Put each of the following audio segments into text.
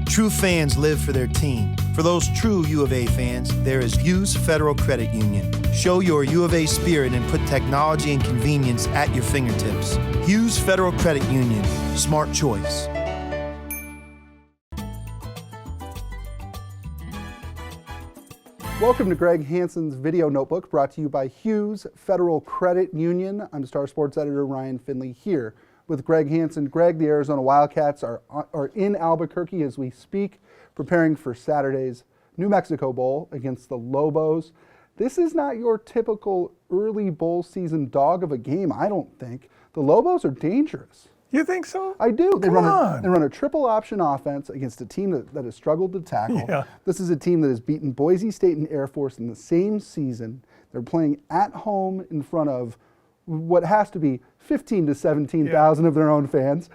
True fans live for their team. For those true U of A fans, there is Hughes Federal Credit Union. Show your U of A spirit and put technology and convenience at your fingertips. Hughes Federal Credit Union. Smart choice. Welcome to Greg Hansen's Video Notebook, brought to you by Hughes Federal Credit Union. I'm Star Sports editor Ryan Finley here with Greg Hansen. Greg, the Arizona Wildcats are in Albuquerque as we speak, preparing for Saturday's New Mexico Bowl against the Lobos. This is not your typical early bowl season dog of a game, I don't think. The Lobos are dangerous. You think so? I do. They Come on. run a triple option offense against a team that has struggled to tackle. Yeah. This is a team that has beaten Boise State and Air Force in the same season. They're playing at home in front of what has to be 15 to 17,000 of their own fans.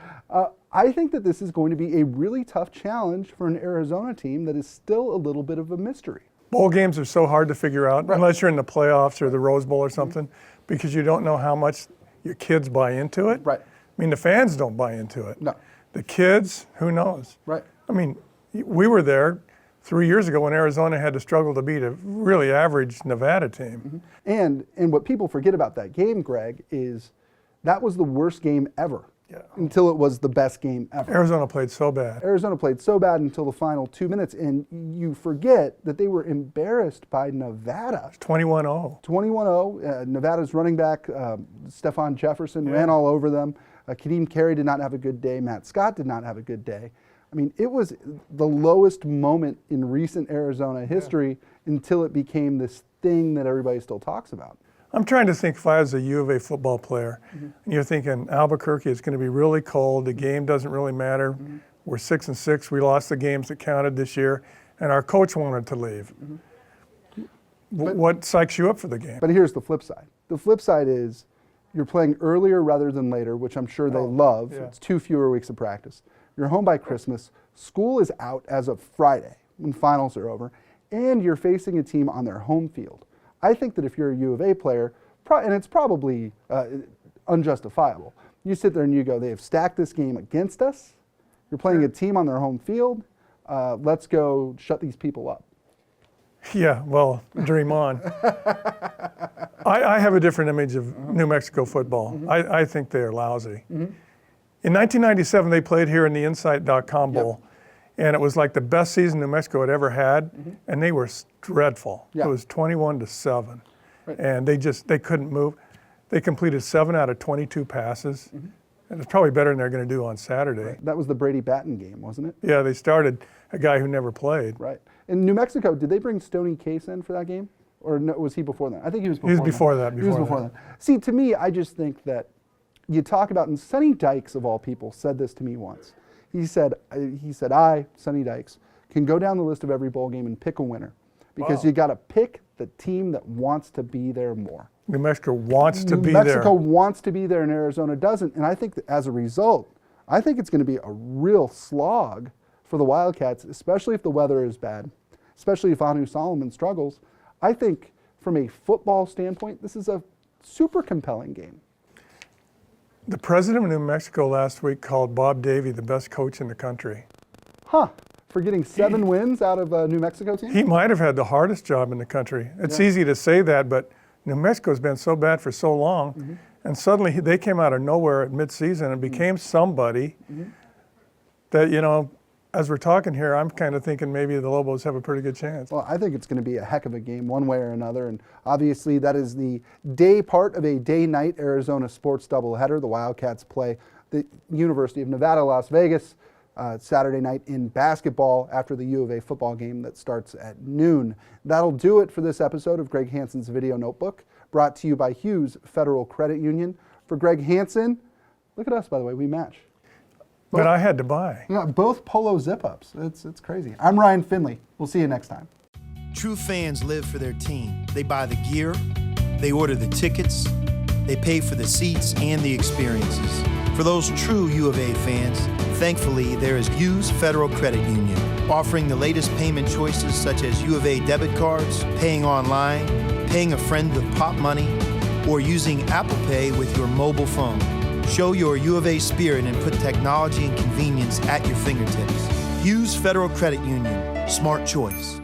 I think that this is going to be a really tough challenge for an Arizona team that is still a little bit of a mystery. Bowl games are so hard to figure out, Right. unless you're in the playoffs or the Rose Bowl or something, because you don't know how much your kids buy into it. Right. I mean, the fans don't buy into it. No. The kids, who knows? Right. I mean, we were there 3 years ago when Arizona had to struggle to beat a really average Nevada team. And what people forget about that game, Greg, is that was the worst game ever until it was the best game ever. Arizona played so bad. Arizona played so bad until the final 2 minutes, and you forget that they were embarrassed by Nevada. 21-0. 21-0. Nevada's running back, Stephon Jefferson, ran all over them. Kadeem Carey did not have a good day. Matt Scott did not have a good day. I mean, it was the lowest moment in recent Arizona history until it became this thing that everybody still talks about. I'm trying to think if I was a U of A football player, and you're thinking Albuquerque is going to be really cold, the game doesn't really matter. We're 6-6, we lost the games that counted this year, and our coach wanted to leave. What psychs you up for the game? But here's the flip side. The flip side is you're playing earlier rather than later, which I'm sure they love. yeah. It's 2 fewer weeks of practice. You're home by Christmas. School is out as of Friday when finals are over, and you're facing a team on their home field. I think that if you're a U of A player, and it's probably unjustifiable, you sit there and you go, they have stacked this game against us. You're playing a team on their home field. Let's go shut these people up. Yeah, well, dream on. I have a different image of New Mexico football. I think they are lousy. In 1997, they played here in the Insight.com Bowl, and it was like the best season New Mexico had ever had, and they were dreadful. It was 21-7, and they couldn't move. They completed 7 out of 22 passes, and it's probably better than they're going to do on Saturday. That was the Brady Batten game, wasn't it? Yeah, they started a guy who never played. Right. In New Mexico, did they bring Stoney Case in for that game? Or no, was he before that? I think he was before that. He was before that. He was before that. See, to me, I just think that you talk about, and Sonny Dykes, of all people, said this to me once. He said, I, Sonny Dykes, can go down the list of every bowl game and pick a winner. Because you got to pick the team that wants to be there more. New Mexico wants to be New there. Mexico wants to be there, and Arizona doesn't. And I think that as a result, I think it's going to be a real slog for the Wildcats, especially if the weather is bad, especially if Anu Solomon struggles. I think from a football standpoint, this is a super compelling game. The president of New Mexico last week called Bob Davie the best coach in the country. Huh. For getting 7 wins out of a New Mexico team? He might have had the hardest job in the country. It's easy to say that, but New Mexico's been so bad for so long, and suddenly they came out of nowhere at midseason and became somebody that, you know, as we're talking here, I'm kind of thinking maybe the Lobos have a pretty good chance. Well, I think it's going to be a heck of a game one way or another, and obviously that is the day part of a day-night Arizona sports doubleheader. The Wildcats play the University of Nevada, Las Vegas, Saturday night in basketball after the U of A football game that starts at noon. That'll do it for this episode of Greg Hansen's Video Notebook, brought to you by Hughes Federal Credit Union. For Greg Hansen, look at us, by the way, we match. But I had to buy. Yeah, both polo zip-ups. It's crazy. I'm Ryan Finley. We'll see you next time. True fans live for their team. They buy the gear, they order the tickets, they pay for the seats and the experiences. For those true U of A fans, thankfully there is Hughes Federal Credit Union, offering the latest payment choices such as U of A debit cards, paying online, paying a friend with Pop Money, or using Apple Pay with your mobile phone. Show your U of A spirit and put technology and convenience at your fingertips. Hughes Federal Credit Union. Smart choice.